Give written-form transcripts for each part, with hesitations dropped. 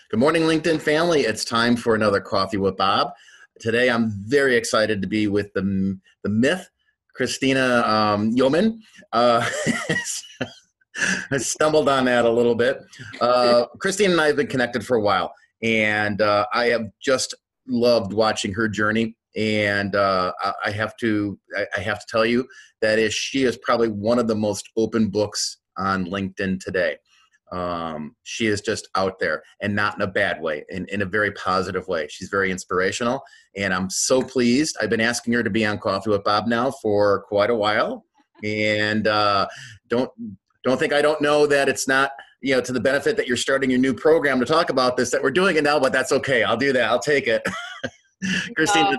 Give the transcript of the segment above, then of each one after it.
Good morning, LinkedIn family. It's time for another Coffee with Bob. Today, I'm very excited to be with the myth, Christina Yeoman. I stumbled on that a little bit. Christina and I have been connected for a while, and I have just loved watching her journey. And I have to tell you that she is probably one of the most open books on LinkedIn today. She is just out there, and not in a bad way, in a very positive way. She's very inspirational, and I'm so pleased. I've been asking her to be on Coffee with Bob now for quite a while, and don't think I don't know that it's not, to the benefit that you're starting your new program to talk about this, that we're doing it now, but that's okay. I'll do that. I'll take it. Christina,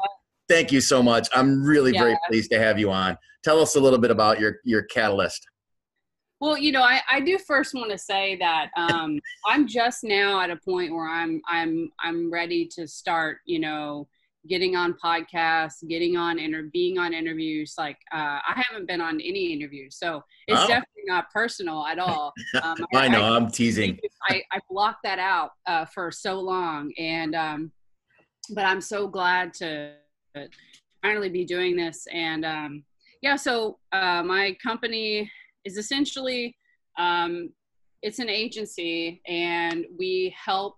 thank you so much. I'm really very pleased to have you on. Tell us a little bit about your catalyst. Well, I do first want to say that I'm just now at a point where I'm ready to start, getting on podcasts, being on interviews. Like I haven't been on any interviews, so it's definitely not personal at all. I know, I'm teasing. I blocked that out for so long, and but I'm so glad to finally be doing this. And so my company is essentially it's an agency, and we help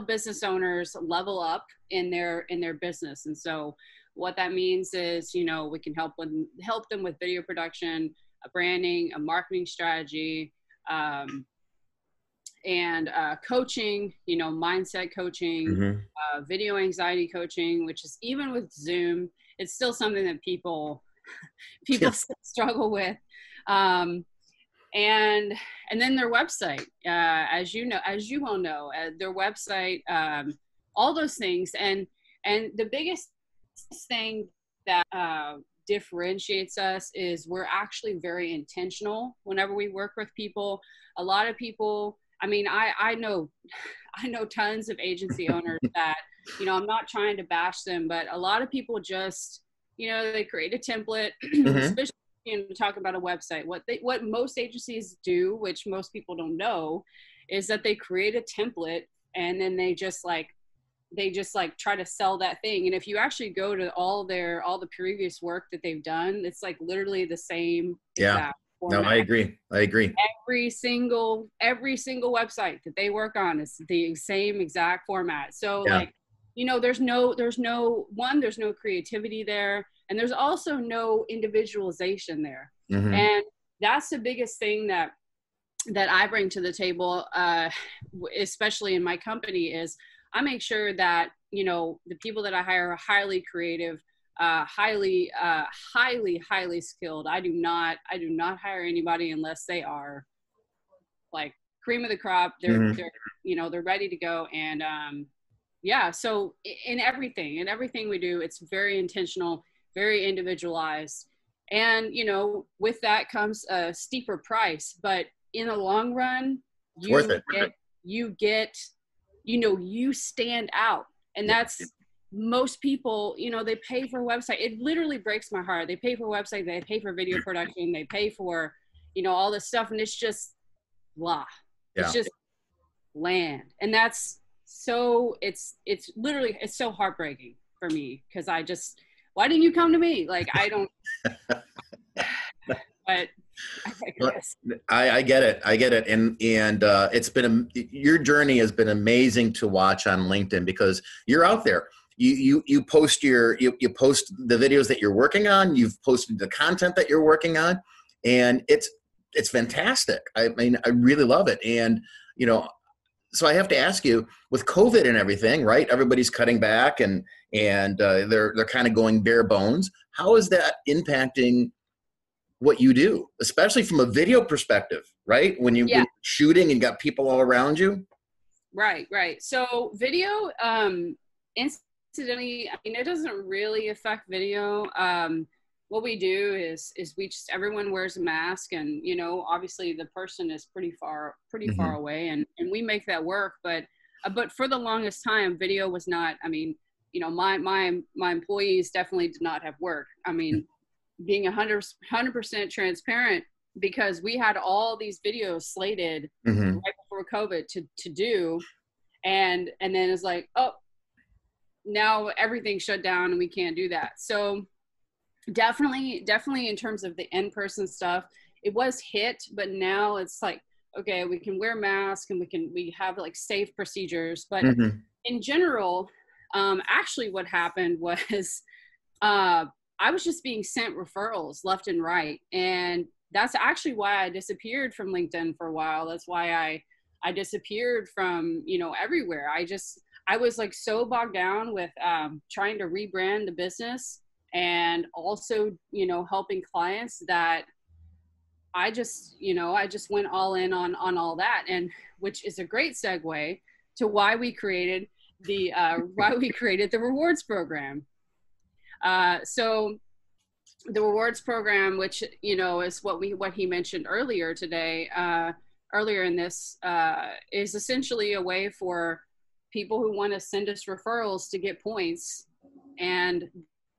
business owners level up in their business. And so what that means is, we can help them with video production, a branding, a marketing strategy, and coaching, mindset coaching, video anxiety coaching, which is, even with Zoom, it's still something that people still struggle with. And then their website, as you all know, their website, all those things. And the biggest thing that differentiates us is we're actually very intentional whenever we work with people. A lot of people, I know tons of agency owners that, I'm not trying to bash them, but a lot of people just, they create a template, especially talk about a website. What most agencies do, which most people don't know, is that they create a template, and then they just try to sell that thing. And if you actually go to all the previous work that they've done, it's like literally the same exact format. No, I agree. Every single website that they work on is the same exact format. So there's no creativity there. And there's also no individualization there. And that's the biggest thing that I bring to the table, especially in my company, is I make sure that, the people that I hire are highly creative, highly skilled. I do not hire anybody unless they are like cream of the crop. They're ready to go. And so in everything we do, it's very intentional, very individualized. And, with that comes a steeper price, but in the long run, you stand out. And that's most people, they pay for a website. It literally breaks my heart. They pay for a website, they pay for video production, they pay for, all this stuff. And it's just blah. Yeah. It's just land. And that's it's so heartbreaking for me, because why didn't you come to me? Like, I don't, but I get it. And it's been, your journey has been amazing to watch on LinkedIn, because you're out there. You post you post the videos that you're working on. You've posted the content that you're working on, and it's fantastic. I really love it. And, so I have to ask you, with COVID and everything, right? Everybody's cutting back, and they're kind of going bare bones. How is that impacting what you do, especially from a video perspective, right? When you're shooting and got people all around you. Right. So video, incidentally, it doesn't really affect video. What we do is everyone wears a mask, and, obviously the person is pretty far away, and we make that work. But for the longest time, video was not, my employees definitely did not have work. Being 100% transparent, because we had all these videos slated right before COVID to do. And then it's like, oh, now everything's shut down and we can't do that. So definitely in terms of the in-person stuff, it was hit, but now it's like, okay, we can wear masks and we have like safe procedures. But in general, actually what happened was I was just being sent referrals left and right. And that's actually why I disappeared from LinkedIn for a while. That's why I disappeared from, everywhere. I was like so bogged down with trying to rebrand the business and also, helping clients that I just went all in on all that. And which is a great segue to why we created the rewards program. So the rewards program, which, is what he mentioned earlier today, earlier in this, is essentially a way for people who want to send us referrals to get points and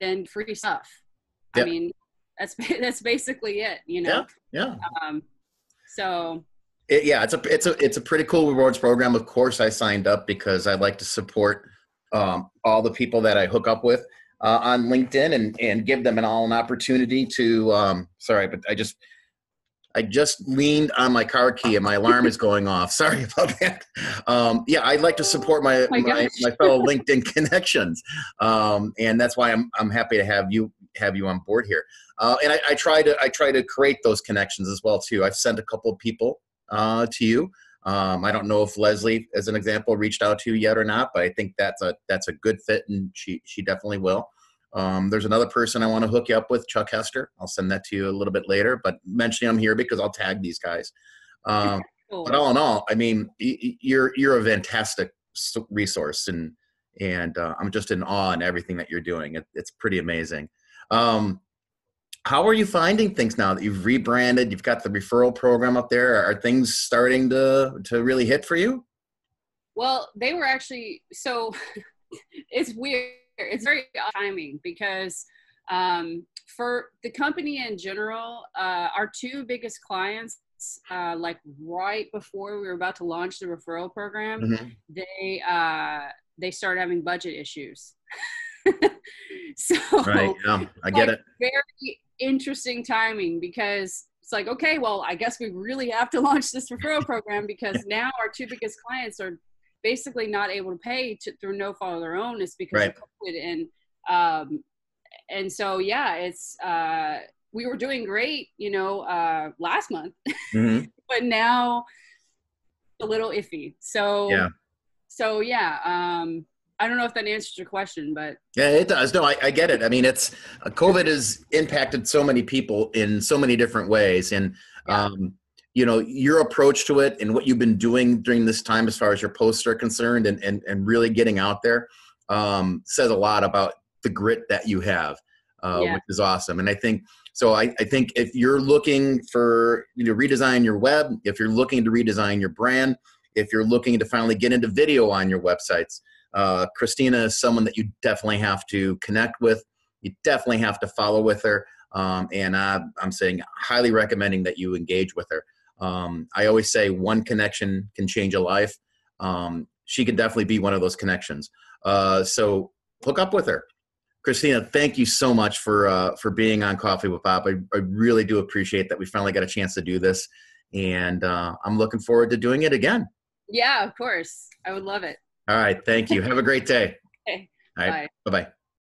then free stuff. Yep. I mean, that's basically it, Yeah. So. It's a pretty cool rewards program. Of course, I signed up because I like to support all the people that I hook up with on LinkedIn and give them an opportunity to. Sorry, but I just leaned on my car key and my alarm is going off. Sorry about that. I'd like to support my fellow LinkedIn connections, and that's why I'm happy to have you on board here. And I try to create those connections as well too. I've sent a couple of people to you. I don't know if Leslie, as an example, reached out to you yet or not, but I think that's a good fit, and she definitely will. There's another person I want to hook you up with, Chuck Hester. I'll send that to you a little bit later, but mentioning I'm here because I'll tag these guys. Cool. But all in all, I mean, you're a fantastic resource, and I'm just in awe in everything that you're doing. It's pretty amazing. How are you finding things now that you've rebranded? You've got the referral program up there. Are things starting to really hit for you? Well, they were actually, so it's weird. It's very odd timing because for the company in general, our two biggest clients, like right before we were about to launch the referral program, they started having budget issues. So right, yeah, I get it. Very interesting timing because it's like, okay, well, I guess we really have to launch this referral program because now our two biggest clients are basically not able to pay through no fault of their own. It's because of COVID. And so, yeah, it's, we were doing great, last month, but now a little iffy. So, I don't know if that answers your question, but. Yeah, it does. No, I get it. I mean, it's COVID has impacted so many people in so many different ways. And, your approach to it and what you've been doing during this time, as far as your posts are concerned and really getting out there, says a lot about the grit that you have, which is awesome. And I think if you're looking for, redesign your web, if you're looking to redesign your brand, if you're looking to finally get into video on your websites, Christina is someone that you definitely have to connect with. You definitely have to follow with her. And I'm saying highly recommending that you engage with her. I always say one connection can change a life. She can definitely be one of those connections. So hook up with her. Christina, thank you so much for being on Coffee with Bob. I really do appreciate that we finally got a chance to do this. And I'm looking forward to doing it again. Yeah, of course. I would love it. All right. Thank you. Have a great day. Okay. All right. Bye-bye.